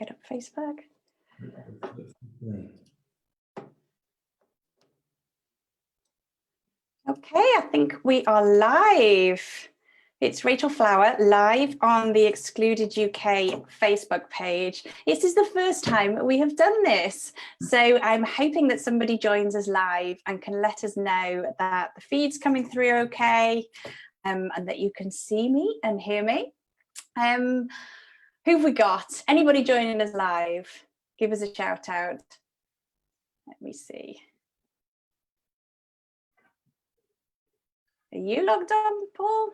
get up Facebook. Okay, I think we are live. It's Rachel Flower live on the Excluded UK Facebook page. This is the first time we have done this. So I'm hoping that somebody joins us live and can let us know that the feed's coming through okay, and that you can see me and hear me. Who have we got? Anybody joining us live? Give us a shout out. Let me see. Are you logged on, Paul?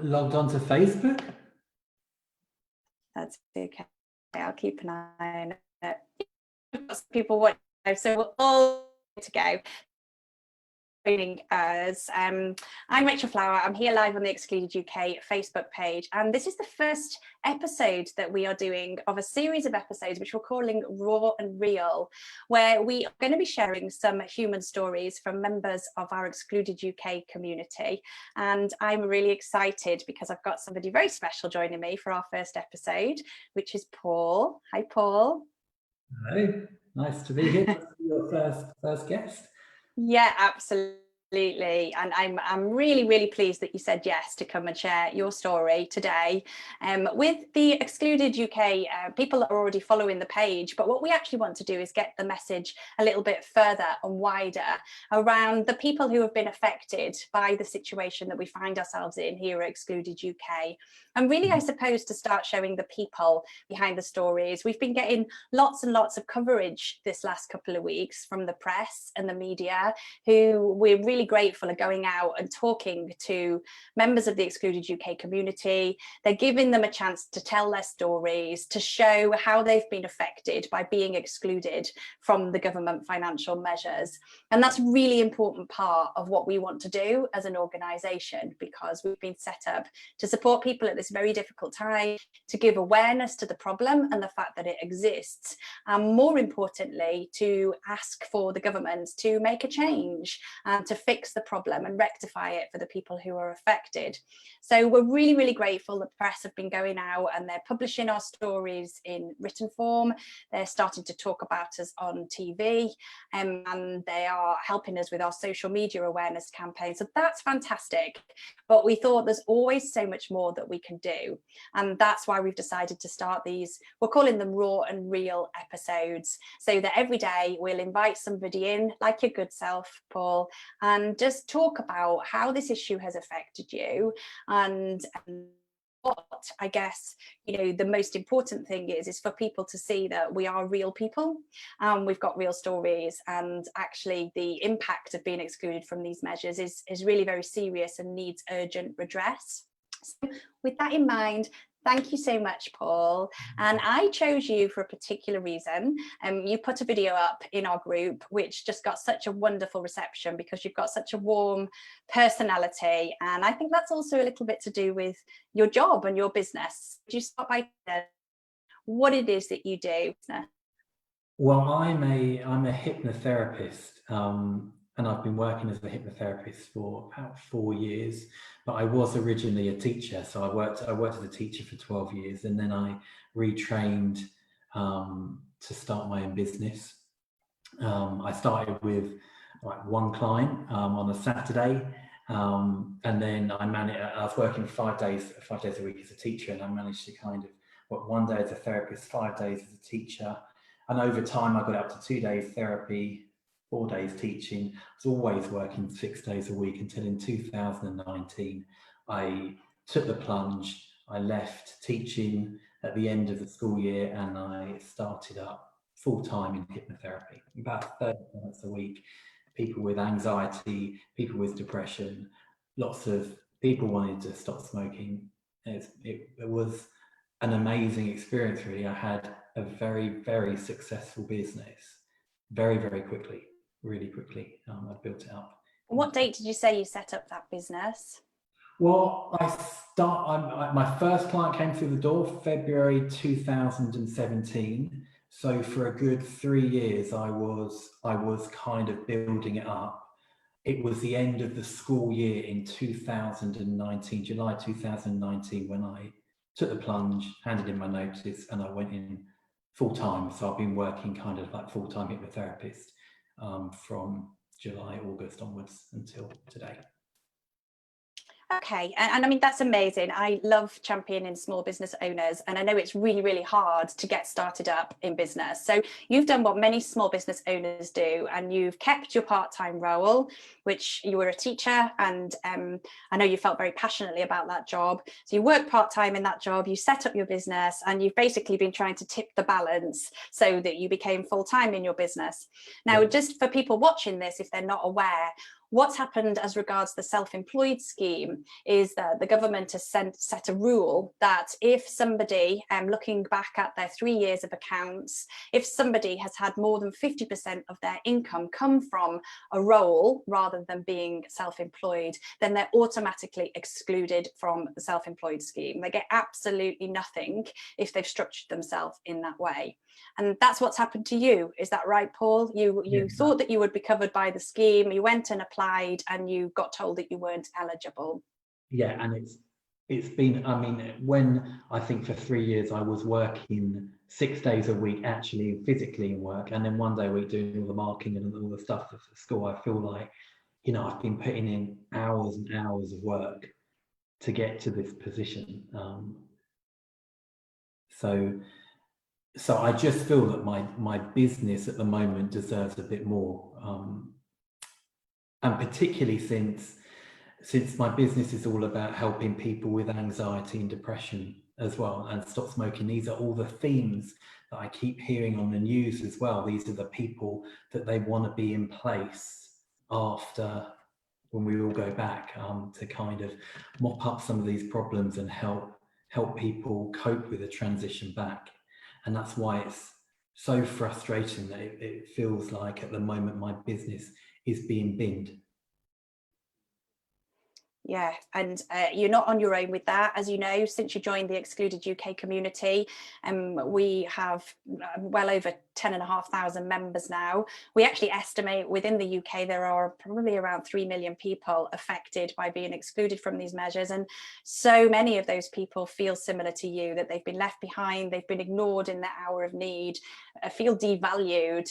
Logged on to Facebook. That's okay. I'll keep an eye on it. People watching, so we're all to go. Us. I'm Rachel Flower. I'm here live on the Excluded UK Facebook page, and this is the first episode that we are doing of a series of episodes which we're calling Raw and Real, where we are going to be sharing some human stories from members of our Excluded UK community. And I'm really excited because I've got somebody very special joining me for our first episode, which is Paul. Hi, Paul. Hello, nice to be here. Your first guest. Yeah, absolutely. And I'm really pleased that you said yes to come and share your story today with the Excluded UK people that are already following the page. But what we actually want to do is get the message a little bit further and wider around the people who have been affected by the situation that we find ourselves in here at Excluded UK. And really, I suppose, to start showing the people behind the stories. We've been getting lots and lots of coverage this last couple of weeks from the press and the media, who we're really grateful are going out and talking to members of the Excluded UK community. They're giving them a chance to tell their stories, to show how they've been affected by being excluded from the government financial measures. And that's a really important part of what we want to do as an organisation, because we've been set up to support people at this very difficult time, to give awareness to the problem and the fact that it exists, and more importantly, to ask for the government to make a change and to fix the problem and rectify it for the people who are affected. So we're really grateful. The press have been going out and they're publishing our stories in written form. They're starting to talk about us on TV, and they are helping us with our social media awareness campaign. So that's fantastic. But we thought there's always so much more that we can do. And that's why we've decided to start these, we're calling them Raw and Real episodes, so that every day we'll invite somebody in, like your good self, Paul, and just talk about how this issue has affected you, and what I guess, the most important thing is for people to see that we are real people, we've got real stories, and actually the impact of being excluded from these measures is really very serious and needs urgent redress. So with that in mind, thank you so much, Paul. And I chose you for a particular reason. You put a video up in our group, which just got such a wonderful reception because you've got such a warm personality. And I think that's also a little bit to do with your job and your business. Could you start by telling what it is that you do? Well, I'm a hypnotherapist, and I've been working as a hypnotherapist for about 4 years. But I was originally a teacher, so I worked as a teacher for 12 years, and then I retrained to start my own business. I started with one client on a Saturday, and then I was working 5 days a week as a teacher, and I managed to kind of work 1 day as a therapist, 5 days as a teacher, and over time I got up to 2 days therapy, 4 days teaching. I was always working 6 days a week until in 2019 I took the plunge. I left teaching at the end of the school year and I started up full-time in hypnotherapy, about 30 minutes a week. People with anxiety, people with depression, lots of people wanted to stop smoking. It was an amazing experience, really. I had a very successful business very quickly, really quickly. I built it up. What date did you say you set up that business? Well, my first client came through the door February 2017. So for a good 3 years, I was kind of building it up. It was the end of the school year in 2019, July 2019, when I took the plunge, handed in my notice, and I went in full time. So I've been working kind of like full-time hypnotherapist from July, August onwards until today. Okay, and I mean, that's amazing. I love championing small business owners, and I know it's really, really hard to get started up in business. So you've done what many small business owners do, and you've kept your part-time role, which you were a teacher, and I know you felt very passionately about that job. So you worked part-time in that job, you set up your business, and you've basically been trying to tip the balance so that you became full-time in your business. Now, just for people watching this, if they're not aware, what's happened as regards the self-employed scheme is that the government has set a rule that if somebody, looking back at their 3 years of accounts, if somebody has had more than 50% of their income come from a role rather than being self-employed, then they're automatically excluded from the self-employed scheme. They get absolutely nothing if they've structured themselves in that way. And that's what's happened to you. Is that right, Paul? You thought that you would be covered by the scheme, you went and applied, and you got told that you weren't eligible. Yeah, and it's been, I mean, when I think for 3 years I was working 6 days a week, actually physically in work, and then 1 day a week doing all the marking and all the stuff for school, I feel like, you know, I've been putting in hours and hours of work to get to this position. So I just feel that my business at the moment deserves a bit more, and particularly since my business is all about helping people with anxiety and depression as well, and stop smoking. These are all the themes that I keep hearing on the news as well. These are the people that they want to be in place after, when we all go back, to kind of mop up some of these problems and help people cope with the transition back. And that's why it's so frustrating that it feels like at the moment my business is being binned. Yeah, and you're not on your own with that. As you know, since you joined the Excluded UK community, we have well over 10,500 members now. We actually estimate within the UK there are probably around 3 million people affected by being excluded from these measures, and so many of those people feel similar to you, that they've been left behind, they've been ignored in their hour of need, feel devalued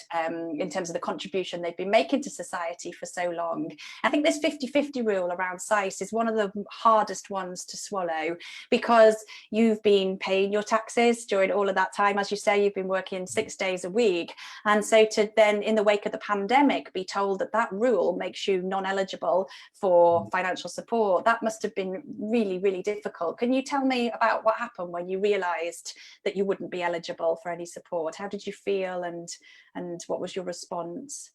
in terms of the contribution they've been making to society for so long. I think this 50-50 rule around SEISS is one of the hardest ones to swallow, because you've been paying your taxes during all of that time. As you say, you've been working 6 days a week, and so to then, in the wake of the pandemic, be told that that rule makes you non-eligible for financial support, that must have been really, really difficult. Can you tell me about what happened when you realized that you wouldn't be eligible for any support? How did you feel, and what was your response?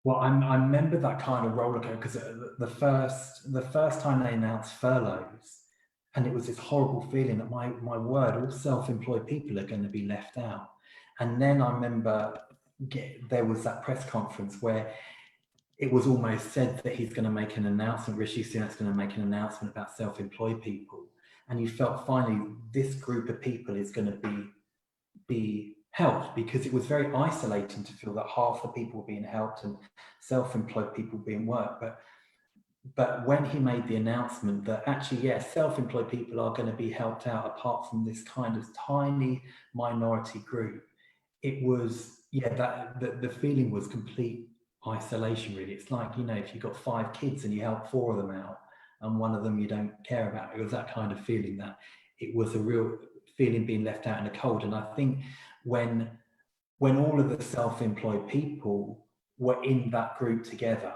Well, I remember that kind of rollercoaster, because the first time they announced furloughs, and it was this horrible feeling that my word, all self-employed people are going to be left out. And then I remember there was that press conference where it was almost said that he's going to make an announcement, Rishi Sunak's going to make an announcement about self-employed people, and you felt finally this group of people is going to be helped, because it was very isolating to feel that half the people were being helped and self-employed people being worked. But when he made the announcement that actually, yes, self-employed people are going to be helped out apart from this kind of tiny minority group, it was, yeah, that the feeling was complete isolation, really. It's like, you know, if you've got 5 kids and you help 4 of them out and one of them you don't care about, it was that kind of feeling, that it was a real feeling being left out in the cold. And I think when all of the self-employed people were in that group together,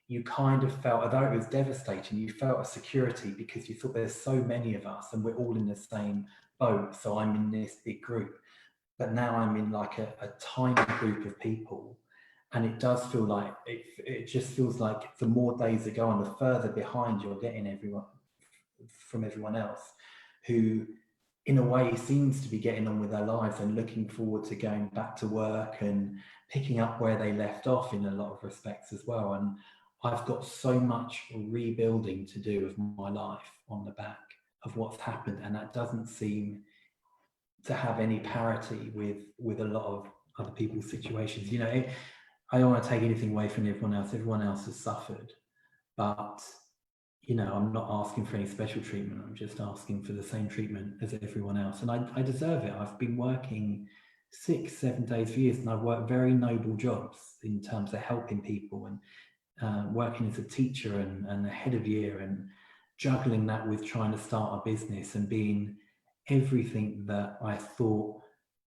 you kind of felt, although it was devastating, you felt a security, because you thought there's so many of us and we're all in the same boat. So I'm in this big group, but now I'm in like a tiny group of people. And it does feel like, it just feels like the more days that go on, the further behind you're getting everyone else who, in a way, seems to be getting on with their lives and looking forward to going back to work and picking up where they left off in a lot of respects as well. And I've got so much rebuilding to do of my life on the back of what's happened, and that doesn't seem to have any parity with a lot of other people's situations. You know, I don't want to take anything away from everyone else. Everyone else has suffered, but you know, I'm not asking for any special treatment. I'm just asking for the same treatment as everyone else. And I deserve it. I've been working 6, 7 days for years, and I've worked very noble jobs in terms of helping people, and working as a teacher and a head of year, and juggling that with trying to start a business and being everything that I thought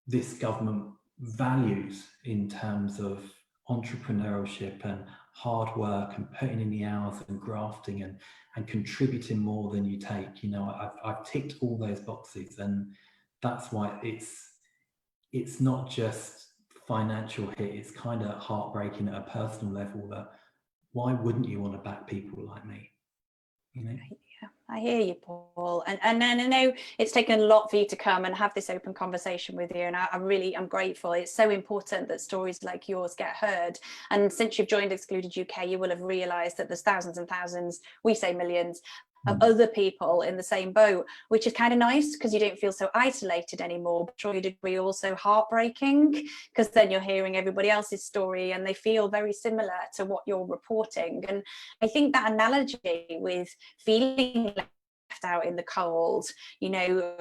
this government values in terms of entrepreneurship and hard work and putting in the hours and grafting and contributing more than you take. You know, I've ticked all those boxes, and that's why it's not just financial hit, it's kind of heartbreaking at a personal level that why wouldn't you want to back people like me, you know? Yeah, I hear you, Paul, and I know it's taken a lot for you to come and have this open conversation with you, and I'm grateful. It's so important that stories like yours get heard, and since you've joined Excluded UK, you will have realised that there's thousands and thousands, we say millions, of other people in the same boat, which is kind of nice because you don't feel so isolated anymore, but to a degree also heartbreaking, because then you're hearing everybody else's story and they feel very similar to what you're reporting. And I think that analogy with feeling left out in the cold, you know,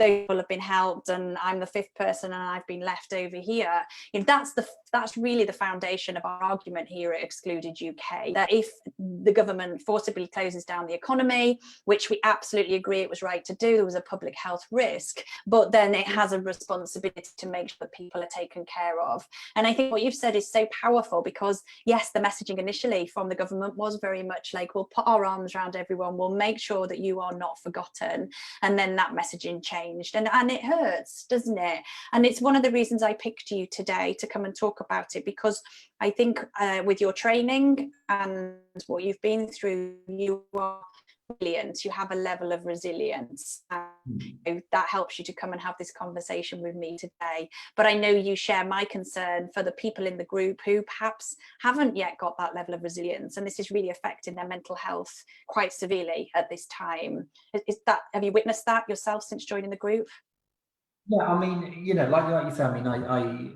those people have been helped and I'm the fifth person and I've been left over here. You know, that's really the foundation of our argument here at Excluded UK, that if the government forcibly closes down the economy, which we absolutely agree it was right to do, there was a public health risk, but then it has a responsibility to make sure that people are taken care of. And I think what you've said is so powerful, because yes, the messaging initially from the government was very much like, we'll put our arms around everyone, we'll make sure that you are not forgotten. And then that messaging changed. And it hurts, doesn't it? And it's one of the reasons I picked you today to come and talk about it, because I think with your training and what you've been through, you are brilliant. You have a level of resilience, and that helps you to come and have this conversation with me today. But I know you share my concern for the people in the group who perhaps haven't yet got that level of resilience, and this is really affecting their mental health quite severely at this time. Have you witnessed that yourself since joining the group? Yeah, I mean, you know, like you said, I mean, I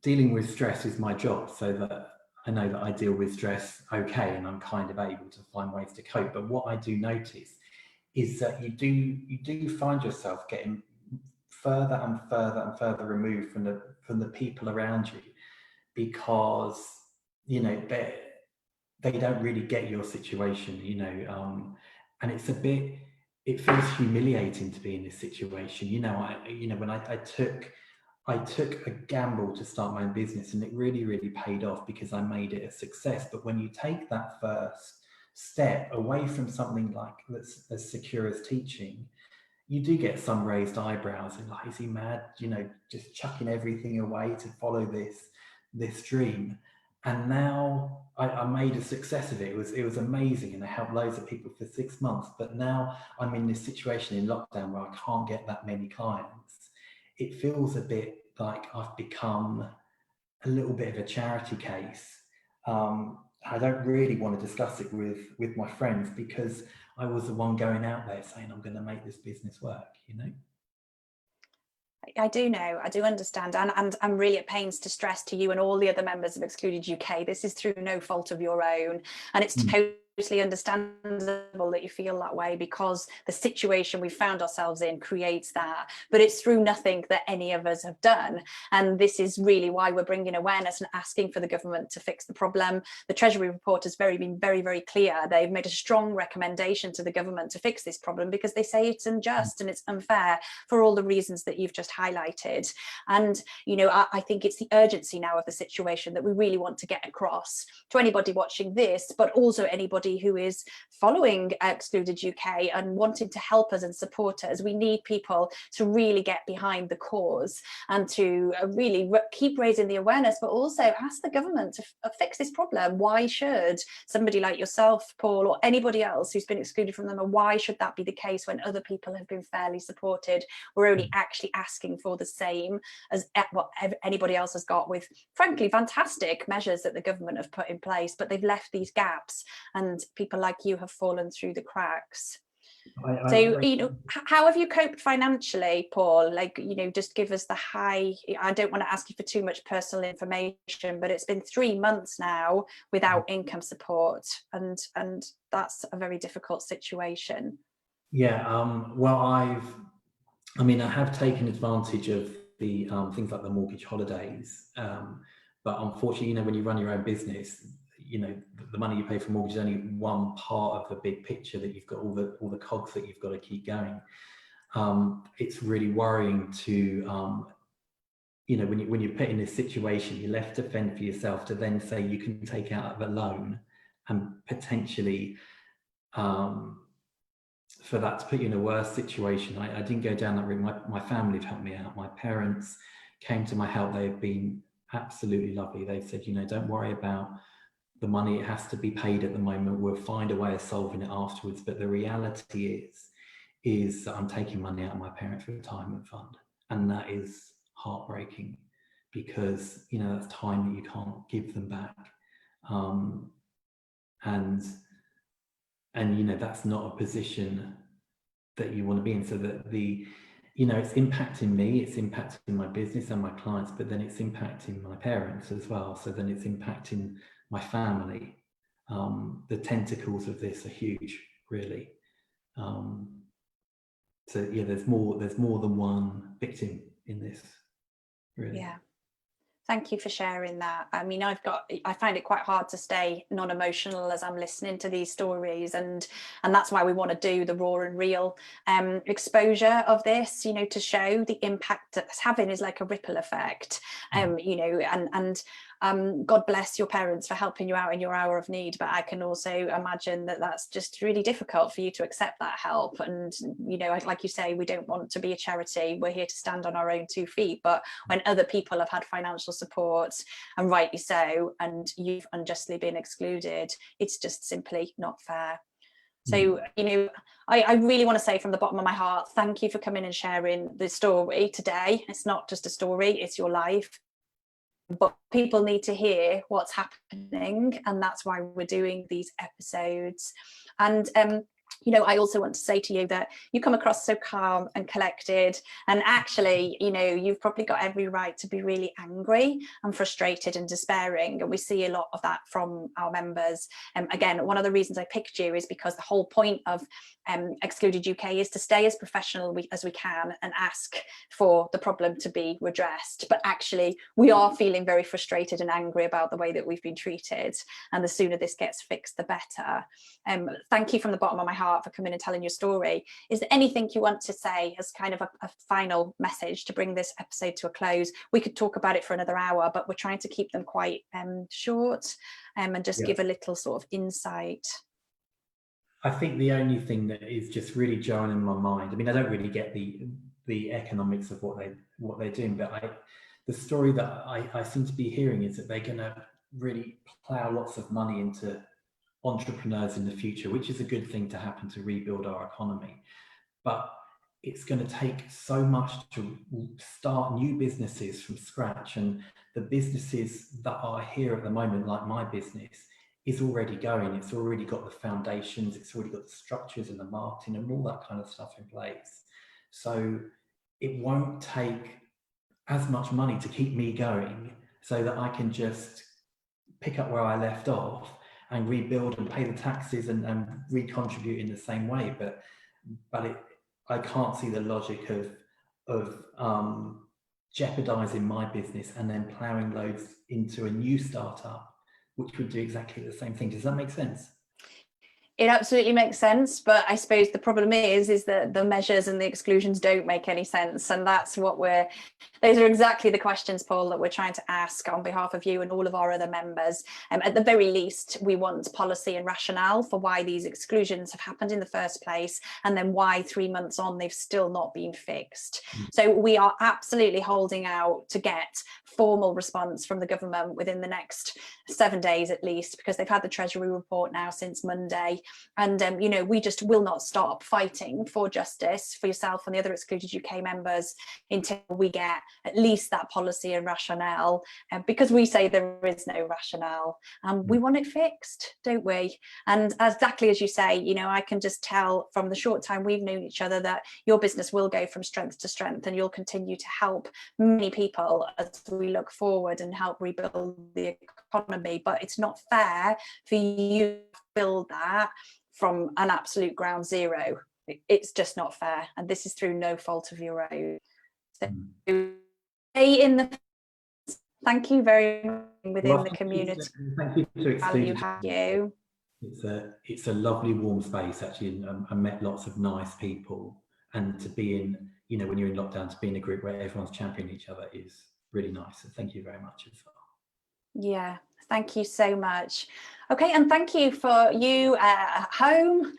dealing with stress is my job, so that I know that I deal with stress okay, and I'm kind of able to find ways to cope. But what I do notice is that you do find yourself getting further and further and further removed from the people around you, because you know they don't really get your situation, you know, and it feels humiliating to be in this situation. You know, when I took a gamble to start my own business, and it really paid off because I made it a success. But when you take that first step away from something like that's as secure as teaching, you do get some raised eyebrows and like, is he mad? You know, just chucking everything away to follow this dream. And now I made a success of it. It was amazing, and I helped loads of people for 6 months. But now I'm in this situation in lockdown where I can't get that many clients. It feels a bit like I've become a little bit of a charity case. I don't really want to discuss it with my friends, because I was the one going out there saying I'm going to make this business work, you know. I do know, I do understand, and I'm really at pains to stress to you and all the other members of Excluded UK, this is through no fault of your own, and it's totally understandable that you feel that way, because the situation we found ourselves in creates that, but it's through nothing that any of us have done. And this is really why we're bringing awareness and asking for the government to fix the problem. The Treasury report has been very clear. They've made a strong recommendation to the government to fix this problem, because they say it's unjust and it's unfair for all the reasons that you've just highlighted. And you know, I think it's the urgency now of the situation that we really want to get across to anybody watching this, but also anybody who is following Excluded UK and wanting to help us and support us. We need people to really get behind the cause and to really keep raising the awareness, but also ask the government to fix this problem. Why should somebody like yourself, Paul, or anybody else who's been excluded from them, and why should that be the case when other people have been fairly supported? We're only actually asking for the same as what anybody else has got, with frankly fantastic measures that the government have put in place, but they've left these gaps and people like you have fallen through the cracks. So, you know, how have you coped financially, Paul? Like, you know, just give us the high, I don't want to ask you for too much personal information, but it's been 3 months now without income support, and that's a very difficult situation. Yeah, well, I have taken advantage of the things like the mortgage holidays, but unfortunately, you know, when you run your own business, you know, the money you pay for mortgage is only one part of the big picture, that you've got all the cogs that you've got to keep going. It's really worrying to, you know, when you're put in this situation, you're left to fend for yourself, to then say you can take out a loan and potentially for that to put you in a worse situation. I didn't go down that route. My family have helped me out. My parents came to my help. They've been absolutely lovely. They've said, you know, don't worry about the money. It has to be paid at the moment. We'll find a way of solving it afterwards. But the reality is that I'm taking money out of my parents' retirement fund. And that is heartbreaking, because, you know, that's time that you can't give them back. And you know, that's not a position that you want to be in. So that you know, it's impacting me, it's impacting my business and my clients, but then it's impacting my parents as well. So then it's impacting my family. The tentacles of this are huge, really. So yeah, there's more than one victim in this, really. Yeah. Thank you for sharing that. I mean, I find it quite hard to stay non-emotional as I'm listening to these stories, and that's why we want to do the raw and real exposure of this, you know, to show the impact that it's having is like a ripple effect, you know, and God bless your parents for helping you out in your hour of need, but I can also imagine that that's just really difficult for you to accept that help. And, you know, like you say, we don't want to be a charity, we're here to stand on our own 2 feet, but when other people have had financial support, and rightly so, and you've unjustly been excluded, it's just simply not fair. So, you know, I really want to say from the bottom of my heart, thank you for coming and sharing the story today. It's not just a story, it's your life. But people need to hear what's happening, and that's why we're doing these episodes. And you know, I also want to say to you that you come across so calm and collected, and actually, you know, you've probably got every right to be really angry and frustrated and despairing, and we see a lot of that from our members. Again, one of the reasons I picked you is because the whole point of Excluded UK is to stay as professional as we can and ask for the problem to be redressed. But actually, we are feeling very frustrated and angry about the way that we've been treated, and the sooner this gets fixed, the better. Thank you from the bottom of my heart for coming and telling your story. Is there anything you want to say as kind of a final message to bring this episode to a close? We could talk about it for another hour, but we're trying to keep them quite short, and just give a little sort of insight. I think the only thing that is just really jarring in my mind, I mean, I don't really get the economics of what they're doing, but the story that I seem to be hearing is that they're going to really plow lots of money into entrepreneurs in the future, which is a good thing to happen to rebuild our economy. But it's going to take so much to start new businesses from scratch, and the businesses that are here at the moment, like my business, is already going. It's already got the foundations, it's already got the structures and the marketing and all that kind of stuff in place. So it won't take as much money to keep me going, so that I can just pick up where I left off and rebuild and pay the taxes and recontribute in the same way. But I can't see the logic of jeopardizing my business and then plowing loads into a new startup, which would do exactly the same thing. Does that make sense? It absolutely makes sense, but I suppose the problem is that the measures and the exclusions don't make any sense, and that's what those are exactly the questions, Paul, that we're trying to ask on behalf of you and all of our other members. At the very least, we want policy and rationale for why these exclusions have happened in the first place, and then why 3 months on they've still not been fixed. So we are absolutely holding out to get formal response from the government within the next 7 days at least, because they've had the Treasury report now since Monday. And you know, we just will not stop fighting for justice for yourself and the other Excluded UK members until we get at least that policy and rationale, because we say there is no rationale, and we want it fixed, don't we? And exactly as you say, you know, I can just tell from the short time we've known each other that your business will go from strength to strength, and you'll continue to help many people as we look forward and help rebuild the economy. But it's not fair for you to build that from an absolute ground zero. It's just not fair, and this is through no fault of your own. So stay in the, thank you very much within the community. Thank you to Excluded. You. It's a lovely warm space actually, and I met lots of nice people, and to be in, you know, when you're in lockdown, to be in a group where everyone's championing each other is really nice. So thank you very much as well. Yeah, thank you so much. Okay, and thank you for you at home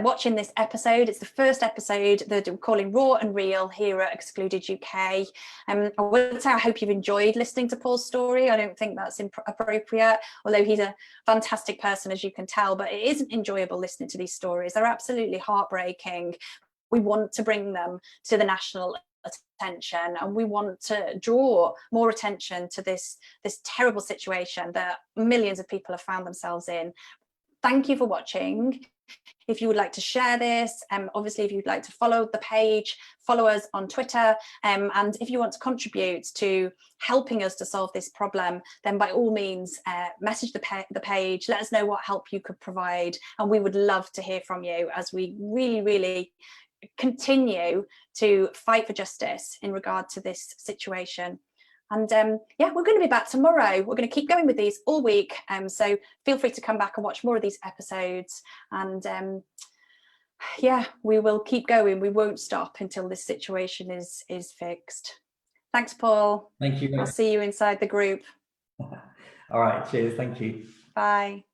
watching this episode. It's the first episode that we're calling Raw and Real here at Excluded UK. I would say I hope you've enjoyed listening to Paul's story. I don't think that's appropriate, although he's a fantastic person, as you can tell, but it isn't enjoyable listening to these stories. They're absolutely heartbreaking. We want to bring them to the national attention, and we want to draw more attention to this terrible situation that millions of people have found themselves in. Thank you for watching. If you would like to share this, obviously if you'd like to follow the page, follow us on Twitter, and if you want to contribute to helping us to solve this problem, then by all means message the page, let us know what help you could provide, and we would love to hear from you as we really continue to fight for justice in regard to this situation. And yeah, we're going to be back tomorrow. We're going to keep going with these all week, so feel free to come back and watch more of these episodes. And yeah, we will keep going. We won't stop until this situation is fixed. Thanks, Paul. Thank you. I'll see you inside the group. All right, cheers. Thank you. Bye.